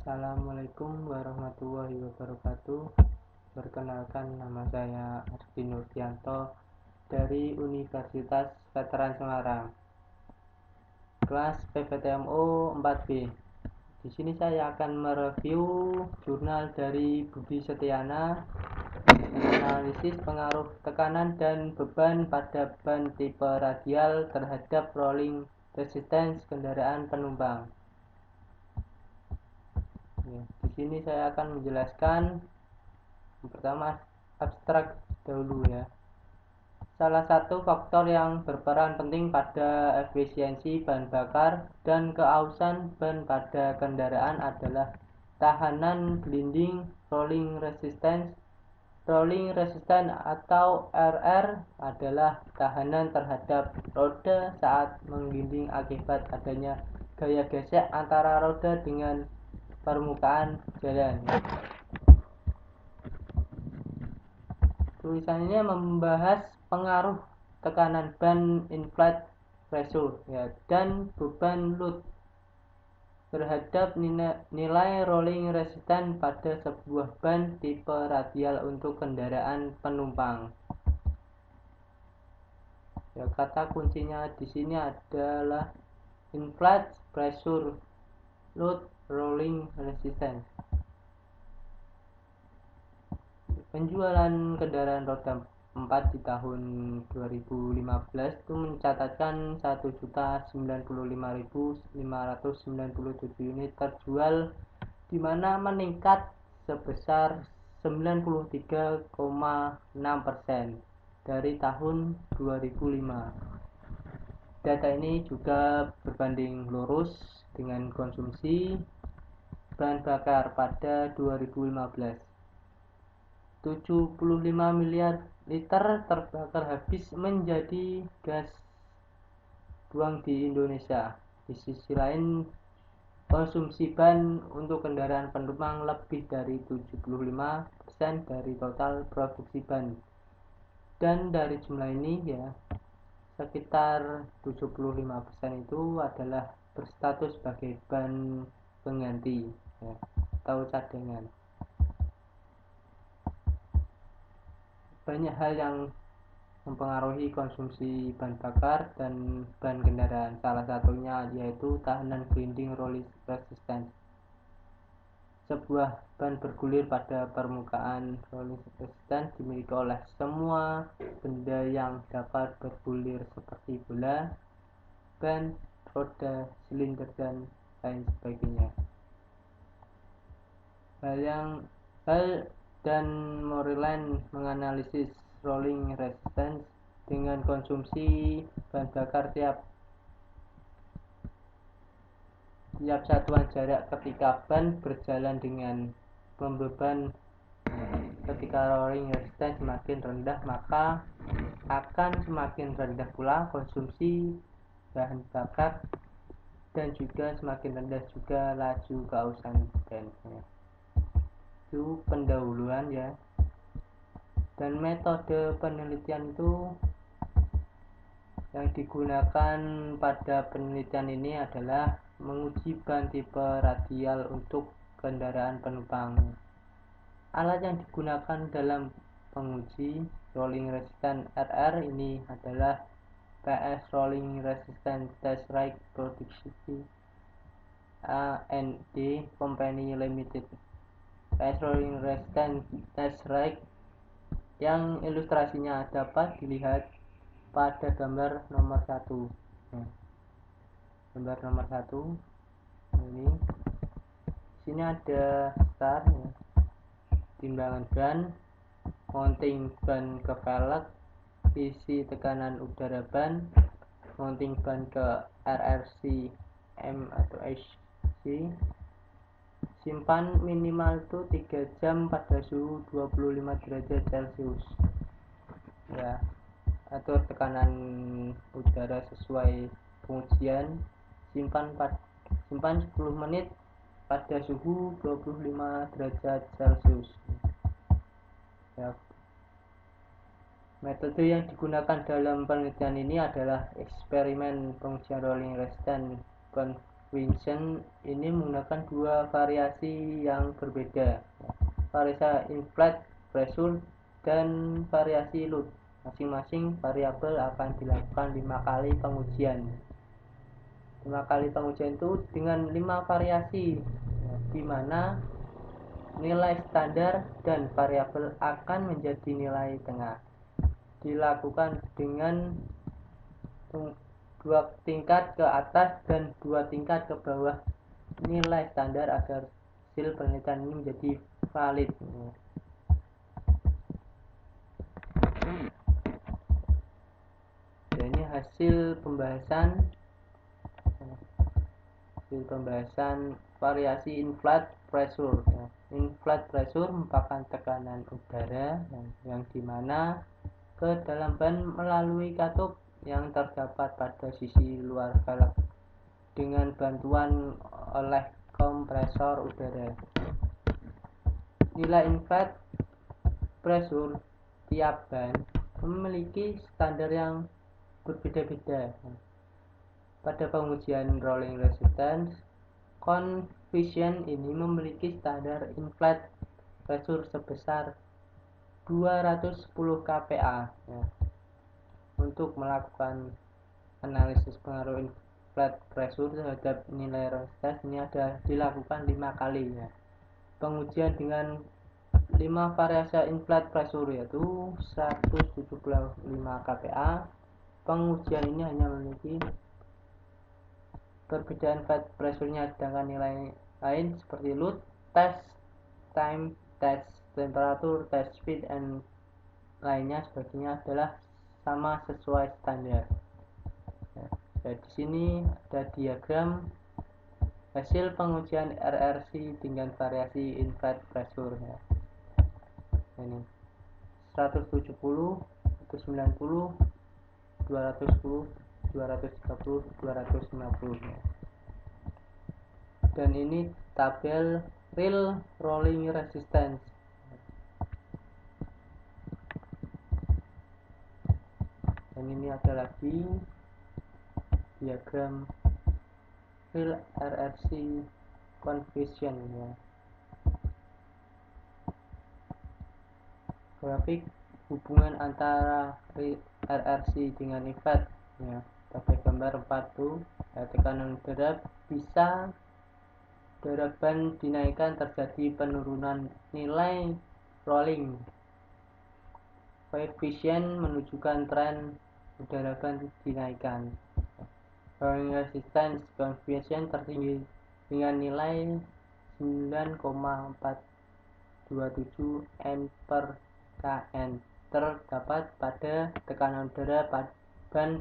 Assalamualaikum warahmatullahi wabarakatuh. Perkenalkan, nama saya Ardi Nurdianto dari Universitas Veteran Semarang, kelas PPTMO 4B. Di sini saya akan mereview jurnal dari Budi Setiana, analisis pengaruh tekanan dan beban pada ban tipe radial terhadap rolling resistance kendaraan penumpang. Di sini saya akan menjelaskan yang pertama abstrak dahulu ya. Salah satu faktor yang berperan penting pada efisiensi bahan bakar dan keausan ban pada kendaraan adalah tahanan blinding rolling resistance. Rolling resistance atau RR adalah tahanan terhadap roda saat menggelinding akibat adanya gaya gesek antara roda dengan permukaan jalan. Tulisan ini membahas pengaruh tekanan ban inflat pressure dan beban load terhadap nilai rolling resistance pada sebuah ban tipe radial untuk kendaraan penumpang. Kata kuncinya di sini adalah inflat pressure load rolling resistance. Penjualan kendaraan roda 4 di tahun 2015 itu mencatatkan 1.095.597 unit terjual, di mana meningkat sebesar 93,6% dari tahun 2005. Data ini juga berbanding lurus dengan konsumsi bahan bakar pada 2015. 75 miliar liter terbakar habis menjadi gas buang di Indonesia. Di sisi lain, konsumsi ban untuk kendaraan penumpang lebih dari 75% dari total produksi ban. Dan dari jumlah ini sekitar 75% itu adalah berstatus sebagai ban pengganti atau cadangan. Banyak hal yang mempengaruhi konsumsi bahan bakar dan ban kendaraan. Salah satunya yaitu tahanan blinding rolling resistance. Sebuah ban bergulir pada permukaan rolling resistance dimiliki oleh semua benda yang dapat bergulir seperti bola, ban, roda, silinder, dan lain sebagainya. Hal dan Moreland menganalisis rolling resistance dengan konsumsi bahan bakar tiap satuan jarak ketika ban berjalan dengan membeban. Ketika rolling resistance semakin rendah, maka akan semakin rendah pula konsumsi bahan bakar dan juga semakin rendah juga laju keausan ban. Itu pendahuluan ya. Dan metode penelitian itu yang digunakan pada penelitian ini adalah menguji ban tipe radial untuk kendaraan penumpang. Alat yang digunakan dalam penguji rolling resistance RR ini adalah PS Rolling Resistance Test Rig Produksi A&D Company Limited. PS Rolling Resistance Test Rig yang ilustrasinya dapat dilihat pada gambar nomor 1. Gambar nomor 1 ini. Sini ada start timbangan ban, mounting ban ke velg, isi tekanan udara ban, mounting ban ke RRC M atau HC, simpan minimal itu 3 jam pada suhu 25 derajat Celcius atur tekanan udara sesuai pengujian, simpan 10 menit pada suhu 25 derajat Celcius. Metode yang digunakan dalam penelitian ini adalah eksperimen pengujian rolling resistance ban Vincent ini menggunakan dua variasi yang berbeda, variasi inflat pressure dan variasi load. Masing-masing variabel akan dilakukan 5 kali pengujian. 5 kali pengujian itu dengan 5 variasi, di mana nilai standar dan variabel akan menjadi nilai tengah. Dilakukan dengan 2 tingkat ke atas dan 2 tingkat ke bawah nilai standar agar hasil penelitian ini menjadi valid. Ini hasil pembahasan variasi inflat pressure. Inflat pressure merupakan tekanan udara yang dimana ke dalam ban melalui katup yang terdapat pada sisi luar velg dengan bantuan oleh kompresor udara. Nilai inflat pressure tiap ban memiliki standar yang berbeda-beda. Pada pengujian rolling resistance, coefficient ini memiliki standar inflat pressure sebesar 210 kPa. Untuk melakukan analisis pengaruh inflat pressure terhadap nilai resistance ini ada dilakukan 5 kali. Pengujian dengan 5 variasi inflat pressure yaitu 175 kPa. Pengujian ini hanya memiliki perbedaan inflat pressure-nya, sedangkan nilai lain seperti load, test time, test temperature, test speed, dan lainnya sebagainya adalah sama sesuai standar. Di sini ada diagram hasil pengujian RRC dengan variasi inflat pressure. Ini 170, 190, 210, 230, 250. Dan ini tabel real rolling resistance. Dan ini ada lagi diagram real RRC coefficient ya. Grafik hubungan antara RRC dengan inflat ya. Pada gambar 4 tuh tekanan udara bisa udara ban dinaikkan, terjadi penurunan nilai rolling coefficient menunjukkan tren udara ban dinaikkan. Rolling resistance coefficient tertinggi dengan nilai 9,427 N per Kn terdapat pada tekanan udara ban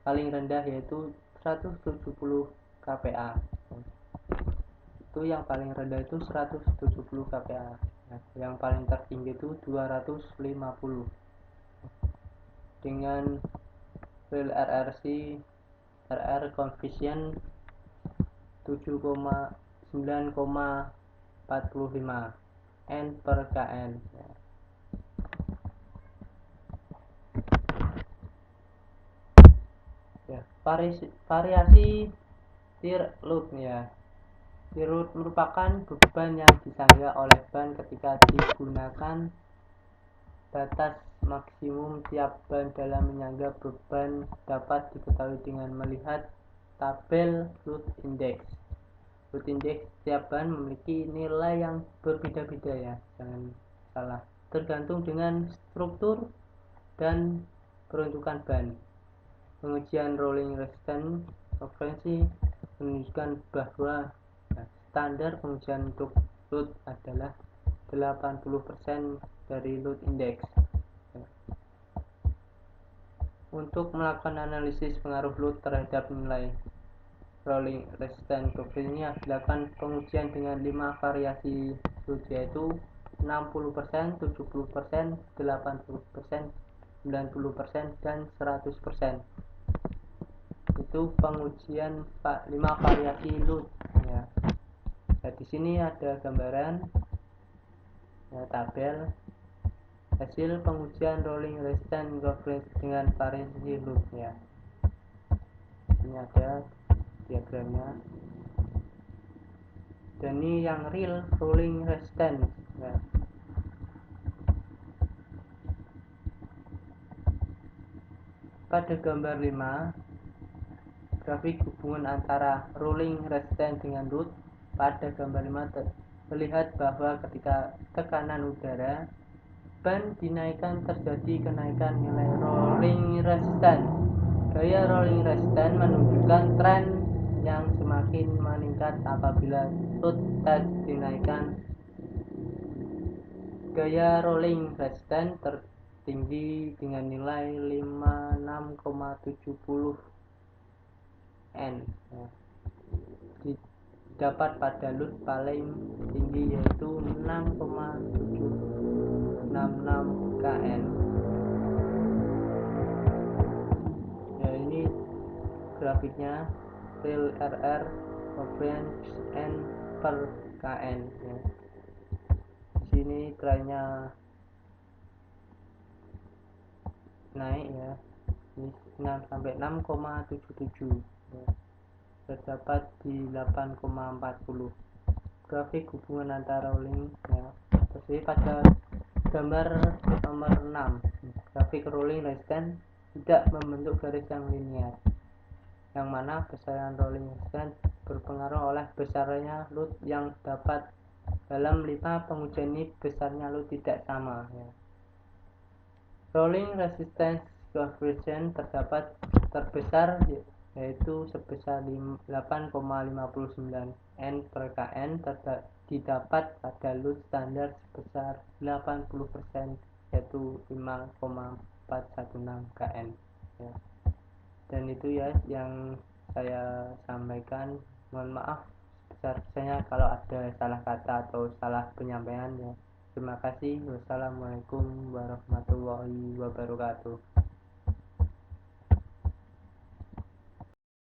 paling rendah yaitu 170 kPa. Itu yang paling rendah itu 170 kPa. Yang paling tertinggi itu 250. Dengan real RRC RR coefficient 9,45 N per Kn. Variasi tear load ya. Tear load merupakan beban yang disangga oleh ban ketika digunakan. Batas maksimum tiap ban dalam menyangga beban dapat diketahui dengan melihat tabel load index. Load index tiap ban memiliki nilai yang berbeda-beda ya, jangan salah, tergantung dengan struktur dan peruntukan ban. Pengujian rolling resistance referensi menunjukkan bahwa standar pengujian untuk load adalah 80% dari load index. Untuk melakukan analisis pengaruh load terhadap nilai rolling resistance coefficient dilakukan pengujian dengan 5 variasi load yaitu 60%, 70%, 80%, 90%, dan 100%. Itu pengujian 5 variasi load ya. Nah, di sini ada gambaran ya, tabel hasil pengujian rolling resistance coefficient dengan variasi load ya. Ini ada diagramnya. dan ini yang real rolling resistance ya. Pada gambar 5, grafik hubungan antara rolling resistance dengan load. Pada gambar 5 terlihat bahwa ketika tekanan udara ban dinaikkan terjadi kenaikan nilai rolling resistance. Gaya rolling resistance menunjukkan tren yang semakin meningkat apabila load test dinaikkan. Gaya rolling resistance tertinggi dengan nilai 56,70 N didapat pada load paling tinggi yaitu 6,766 kN. Ya, ini grafiknya real RR reference N per kN ya. Di sini trennya naik ya, ini sampai 6,77 ya. Terdapat di 8,40. Grafik hubungan antara rolling ya. Terus pada gambar nomor 6, grafik rolling resistance tidak membentuk garis yang linear, yang mana besaran rolling resistance berpengaruh oleh besarnya load yang dapat. Dalam 5 pengujian ini besarnya load tidak sama ya. Rolling resistance coefficient terdapat terbesar yaitu sebesar 8,59 N per kN didapat pada load standar sebesar 80% yaitu 5,416 kN ya. Dan itu ya yang saya sampaikan. Mohon maaf sebesar-besarnya kalau ada salah kata atau salah penyampaian ya. Terima kasih. Wassalamualaikum warahmatullahi wabarakatuh.